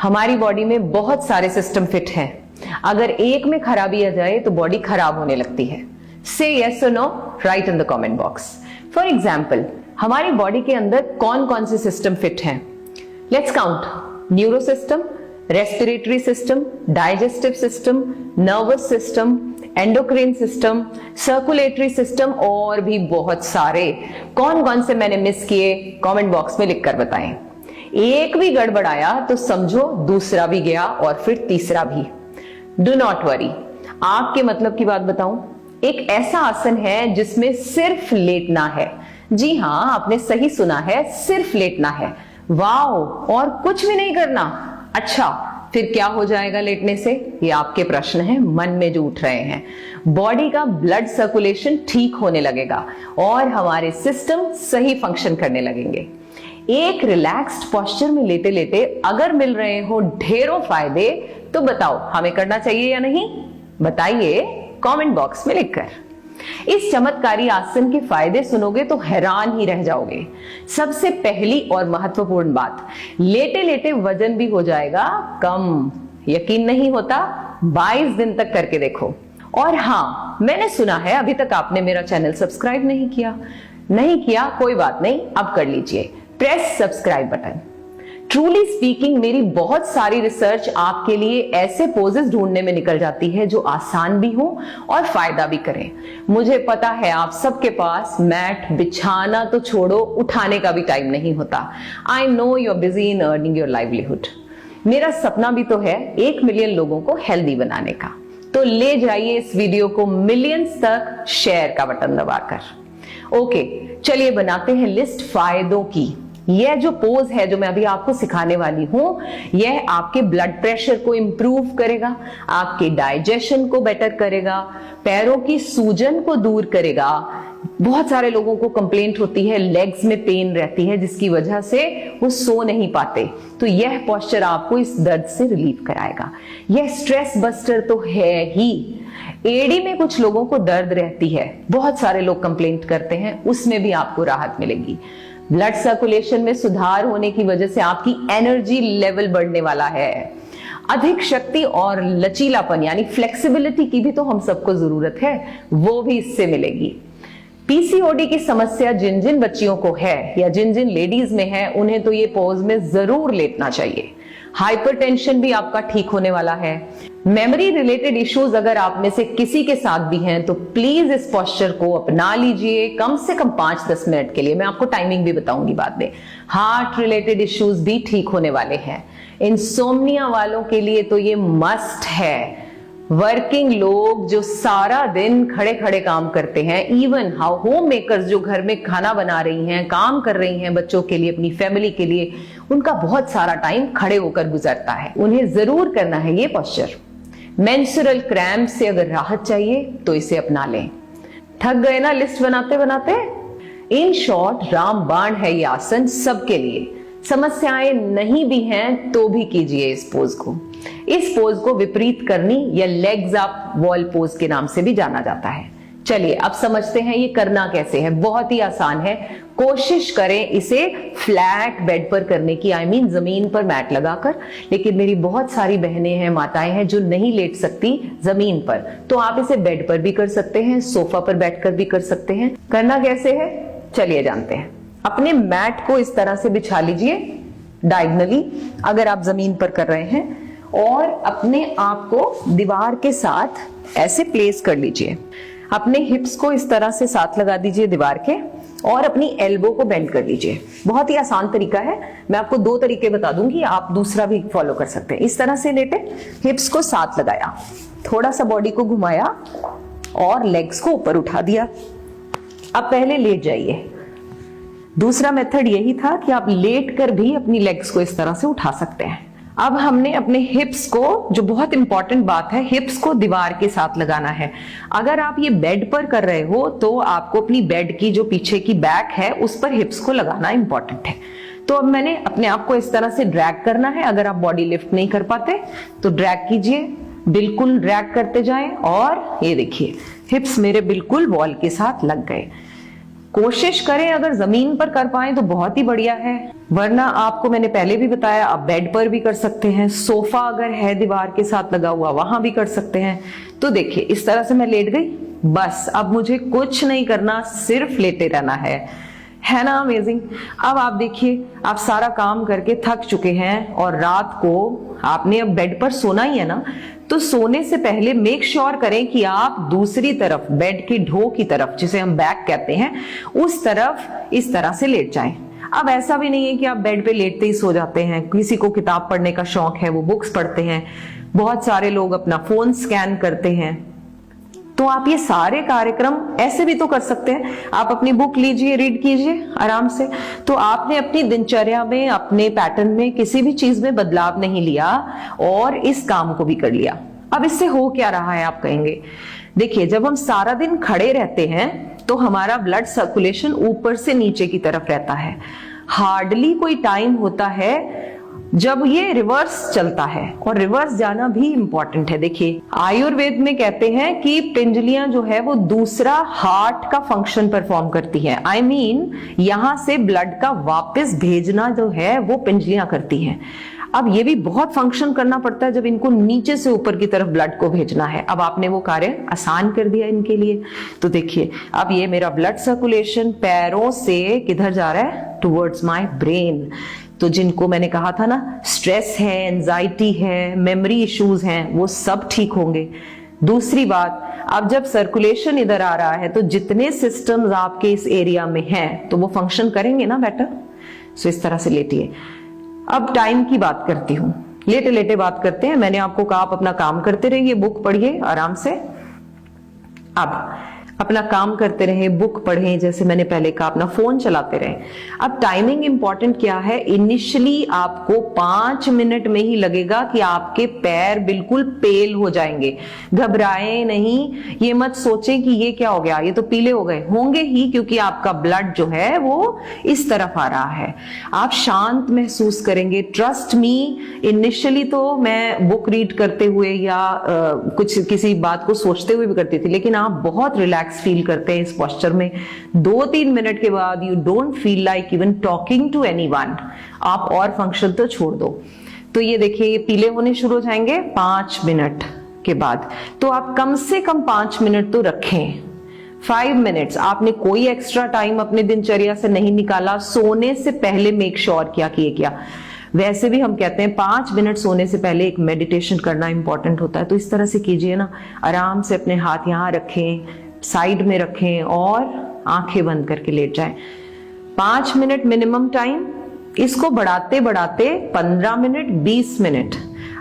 हमारी बॉडी में बहुत सारे सिस्टम फिट हैं। अगर एक में खराबी आ जाए तो बॉडी खराब होने लगती है। से यस और no, write in the comment box. For example, हमारी बॉडी के अंदर कौन कौन से सिस्टम फिट हैं? Let's count. Neuro system, respiratory system, digestive system, nervous system, endocrine system, circulatory system और भी बहुत सारे। कौन कौन से मैंने मिस किए, कमेंट बॉक्स में लिखकर बताएं। एक भी गड़बड़ाया तो समझो दूसरा भी गया और फिर तीसरा भी। Do not worry. आपके मतलब की बात बताऊं, एक ऐसा आसन है जिसमें सिर्फ लेटना है। जी हां, आपने सही सुना है, सिर्फ लेटना है। वाओ, और कुछ भी नहीं करना। अच्छा, फिर क्या हो जाएगा लेटने से? ये आपके प्रश्न हैं मन में जो उठ रहे हैं। बॉडी का ब्लड सर्कुलेशन ठीक होने लगेगा और हमारे सिस्टम सही फंक्शन करने लगेंगे। एक रिलैक्स्ड पोस्चर में लेटे लेटे अगर मिल रहे हो ढेरों फायदे, तो बताओ हमें करना चाहिए या नहीं? बताइए कमेंट बॉक्स में लिखकर। इस चमत्कारी आसन के फायदे सुनोगे तो हैरान ही रह जाओगे। सबसे पहली और महत्वपूर्ण बात, लेटे लेटे वजन भी हो जाएगा कम। यकीन नहीं होता? 22 दिन तक करके देखो। और हाँ, मैंने सुना है अभी तक आपने मेरा चैनल सब्सक्राइब नहीं किया। नहीं किया कोई बात नहीं, अब कर लीजिए। Press subscribe button. Truly speaking, मेरी बहुत सारी रिसर्च आपके लिए ऐसे पोजेस ढूंढने में निकल जाती है जो आसान भी हो और फायदा भी करें। मुझे पता है आप सबके पास मैट बिछाना तो छोड़ो, उठाने का भी टाइम नहीं होता। I know you are busy in earning your livelihood. मेरा सपना भी तो है 1 मिलियन लोगों को हेल्दी बनाने का। तो ले जाइए इस वीडियो को मिलियंस तक शेयर का बटन दबाकर। ओके, चलिए बनाते हैं लिस्ट फायदों की। यह जो पोज है जो मैं अभी आपको सिखाने वाली हूं, यह आपके ब्लड प्रेशर को इंप्रूव करेगा, आपके डाइजेशन को बेटर करेगा, पैरों की सूजन को दूर करेगा। बहुत सारे लोगों को कंप्लेंट होती है, लेग्स में पेन रहती है जिसकी वजह से वो सो नहीं पाते। तो यह पोस्चर आपको इस दर्द से रिलीफ कराएगा। यह स्ट्रेस बस्टर तो है ही। एड़ी में कुछ लोगों को दर्द रहती है, बहुत सारे लोग कंप्लेंट करते हैं, उसमें भी आपको राहत मिलेगी। ब्लड सर्कुलेशन में सुधार होने की वजह से आपकी एनर्जी लेवल बढ़ने वाला है। अधिक शक्ति और लचीलापन यानी फ्लेक्सिबिलिटी की भी तो हम सबको जरूरत है, वो भी इससे मिलेगी। पीसीओडी की समस्या जिन जिन बच्चियों को है या जिन जिन लेडीज में है, उन्हें तो ये पोज में जरूर लेटना चाहिए। हाइपरटेंशन भी आपका ठीक होने वाला है। मेमोरी रिलेटेड इश्यूज अगर आप में से किसी के साथ भी हैं तो प्लीज इस पोस्चर को अपना लीजिए, कम से कम 5-10 मिनट के लिए। मैं आपको टाइमिंग भी बताऊंगी बाद में। हार्ट रिलेटेड इश्यूज भी ठीक होने वाले हैं। इंसोम्निया वालों के लिए तो ये मस्ट है। वर्किंग लोग जो सारा दिन खड़े खड़े काम करते हैं, इवन होम मेकर्स जो घर में खाना बना रही हैं, काम कर रही हैं बच्चों के लिए, अपनी फैमिली के लिए, उनका बहुत सारा टाइम खड़े होकर गुजरता है। उन्हें जरूर करना है ये पोस्चर। मेंस्ट्रुअल क्रैम्प से अगर राहत चाहिए तो इसे अपना लें। थक गए ना लिस्ट बनाते बनाते? इन शॉर्ट रामबाण है ये आसन सबके लिए। समस्याएं नहीं भी हैं तो भी कीजिए इस पोज को। इस पोज को विपरीत करनी या लेग्स अप वॉल पोज के नाम से भी जाना जाता है। चलिए अब समझते हैं ये करना कैसे है। बहुत ही आसान है। कोशिश करें इसे फ्लैट बेड पर करने की, आई मीन जमीन पर मैट लगाकर। लेकिन मेरी बहुत सारी बहनें हैं, माताएं हैं जो नहीं लेट सकती जमीन पर, तो आप इसे बेड पर भी कर सकते हैं, सोफा पर बैठकर भी कर सकते हैं। करना कैसे है चलिए जानते हैं। अपने मैट को इस तरह से बिछा लीजिए डायगनली अगर आप जमीन पर कर रहे हैं, और अपने आप को दीवार के साथ ऐसे प्लेस कर लीजिए। अपने हिप्स को इस तरह से साथ लगा दीजिए दीवार के, और अपनी एल्बो को बेंड कर लीजिए। बहुत ही आसान तरीका है। मैं आपको 2 तरीके बता दूंगी, आप दूसरा भी फॉलो कर सकते हैं। इस तरह से लेटे, हिप्स को साथ लगाया, थोड़ा सा बॉडी को घुमाया और लेग्स को ऊपर उठा दिया। अब पहले लेट जाइए। दूसरा मेथड यही था कि आप लेट कर भी अपनी लेग्स को इस तरह से उठा सकते हैं। अब हमने अपने हिप्स को, जो बहुत इंपॉर्टेंट बात है, हिप्स को दीवार के साथ लगाना है। अगर आप ये बेड पर कर रहे हो तो आपको अपनी बेड की जो पीछे की बैक है उस पर हिप्स को लगाना इंपॉर्टेंट है। तो अब मैंने अपने आप को इस तरह से ड्रैग करना है। अगर आप बॉडी लिफ्ट नहीं कर पाते तो ड्रैग कीजिए, बिल्कुल ड्रैग करते जाएं, और ये देखिए हिप्स मेरे बिल्कुल वॉल के साथ लग गए। कोशिश करें, अगर जमीन पर कर पाए तो बहुत ही बढ़िया है, वरना आपको मैंने पहले भी बताया आप बेड पर भी कर सकते हैं, सोफा अगर है दीवार के साथ लगा हुआ वहां भी कर सकते हैं। तो देखिए इस तरह से मैं लेट गई, बस अब मुझे कुछ नहीं करना, सिर्फ लेटे रहना है ना अमेजिंग। अब आप देखिए आप सारा काम करके थक चुके हैं और रात को आपने अब बेड पर सोना ही है ना, तो सोने से पहले मेक श्योर करें कि आप दूसरी तरफ बेड की ढो की तरफ, जिसे हम बैक कहते हैं, उस तरफ इस तरह से लेट जाएं। अब ऐसा भी नहीं है कि आप बेड पे लेटते ही सो जाते हैं, किसी को किताब पढ़ने का शौक है वो बुक्स पढ़ते हैं, बहुत सारे लोग अपना फोन स्कैन करते हैं, तो आप ये सारे कार्यक्रम ऐसे भी तो कर सकते हैं। आप अपनी बुक लीजिए, रीड कीजिए आराम से। तो आपने अपनी दिनचर्या में, अपने पैटर्न में किसी भी चीज में बदलाव नहीं लिया और इस काम को भी कर लिया। अब इससे हो क्या रहा है आप कहेंगे, देखिए जब हम सारा दिन खड़े रहते हैं तो हमारा ब्लड सर्कुलेशन ऊपर से नीचे की तरफ रहता है। हार्डली कोई टाइम होता है जब ये रिवर्स चलता है, और रिवर्स जाना भी इंपॉर्टेंट है। देखिए आयुर्वेद में कहते हैं कि पिंजलियां जो है वो दूसरा हार्ट का फंक्शन परफॉर्म करती है। आई मीन यहां से ब्लड का वापस भेजना जो है वो पिंजलियां करती हैं। अब ये भी बहुत फंक्शन करना पड़ता है जब इनको नीचे से ऊपर की तरफ ब्लड को भेजना है। अब आपने वो कार्य आसान कर दिया इनके लिए। तो देखिए अब ये मेरा ब्लड सर्कुलेशन पैरों से किधर जा रहा है, टुवर्ड्स माय ब्रेन। तो जिनको मैंने कहा था ना स्ट्रेस है, एंजाइटी है, मेमोरी इश्यूज हैं, वो सब ठीक होंगे। दूसरी बात, अब जब सर्कुलेशन इधर आ रहा है तो जितने सिस्टम्स आपके इस एरिया में हैं तो वो फंक्शन करेंगे ना बेटर। सो इस तरह से लेटिए। अब टाइम की बात करती हूँ, लेटे लेटे बात करते हैं। मैंने आपको कहा आप अपना काम करते रहिए, बुक पढ़िए आराम से। अब अपना काम करते रहे, बुक पढ़ें, जैसे मैंने पहले कहा अपना फोन चलाते रहें। अब टाइमिंग इंपॉर्टेंट क्या है, इनिशियली आपको 5 मिनट में ही लगेगा कि आपके पैर बिल्कुल पेल हो जाएंगे। घबराएं नहीं, ये मत सोचें कि ये क्या हो गया, ये तो पीले हो गए, होंगे ही क्योंकि आपका ब्लड जो है वो इस तरफ आ रहा है। आप शांत महसूस करेंगे, ट्रस्ट मी। इनिशियली तो मैं बुक रीड करते हुए या कुछ किसी बात को सोचते हुए भी करती थी, लेकिन आप बहुत रिलैक्स फील करते हैं इस पोस्चर में। 2-3 मिनट के बाद you don't feel like even talking to anyone. आप और फंक्शन तो छोड़ दो। तो ये देखिए ये पीले होने शुरू हो जाएंगे 5 मिनट के बाद। तो आप कम से कम 5 मिनट तो रखें। 5 मिनट्स आपने कोई एक्स्ट्रा टाइम अपने दिनचर्या से नहीं निकाला, सोने से पहले मेक श्योर किया कि ये क्या। वैसे भी हम कहते हैं 5 मिनट सोने से पहले एक मेडिटेशन करना इंपॉर्टेंट होता है। तो इस तरह से कीजिए ना, आराम से अपने हाथ यहाँ रखें, साइड में रखें और आंखें बंद करके लेट जाएं। 5 मिनट मिनिमम टाइम, इसको बढ़ाते बढ़ाते 15 मिनट, 20 मिनट।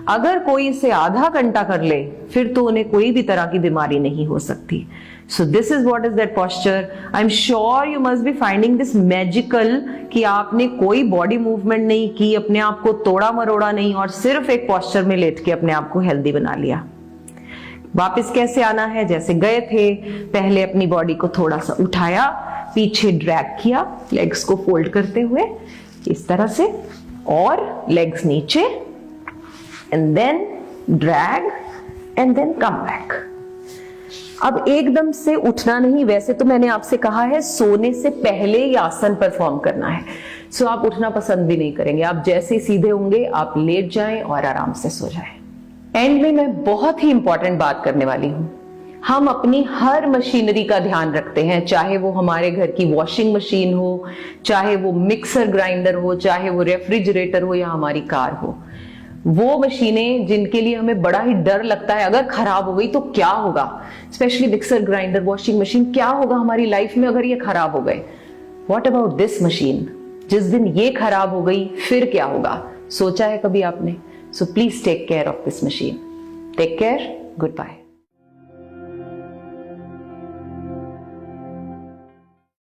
अगर कोई इसे आधा घंटा कर ले फिर तो उन्हें कोई भी तरह की बीमारी नहीं हो सकती। So this is what is that posture. I am sure you must be finding this magical कि आपने कोई बॉडी मूवमेंट नहीं की, अपने आप को तोड़ा मरोड़ा नहीं, और सिर्फ एक पोस्चर में लेट के अपने आप को हेल्दी बना लिया। वापस कैसे आना है, जैसे गए थे, पहले अपनी बॉडी को थोड़ा सा उठाया, पीछे ड्रैग किया, लेग्स को फोल्ड करते हुए इस तरह से, और लेग्स नीचे, and then drag and then come back. अब एकदम से उठना नहीं, वैसे तो मैंने आपसे कहा है सोने से पहले ये आसन परफॉर्म करना है। सो आप उठना पसंद भी नहीं करेंगे, आप जैसे सीधे होंगे आप लेट जाएं और आराम से सो जाएं। एंड में मैं बहुत ही इंपॉर्टेंट बात करने वाली हूं। हम अपनी हर मशीनरी का ध्यान रखते हैं, चाहे वो हमारे घर की वॉशिंग मशीन हो, चाहे वो मिक्सर ग्राइंडर हो, चाहे वो रेफ्रिजरेटर हो या हमारी कार हो। वो मशीनें जिनके लिए हमें बड़ा ही डर लगता है, अगर खराब हो गई तो क्या होगा, specially mixer grinder, washing machine, क्या होगा हमारी लाइफ में अगर ये खराब हो गए। व्हाट अबाउट दिस मशीन, जिस दिन ये खराब हो गई फिर क्या होगा, सोचा है कभी आपने? So please take care of this machine. Take care. Goodbye.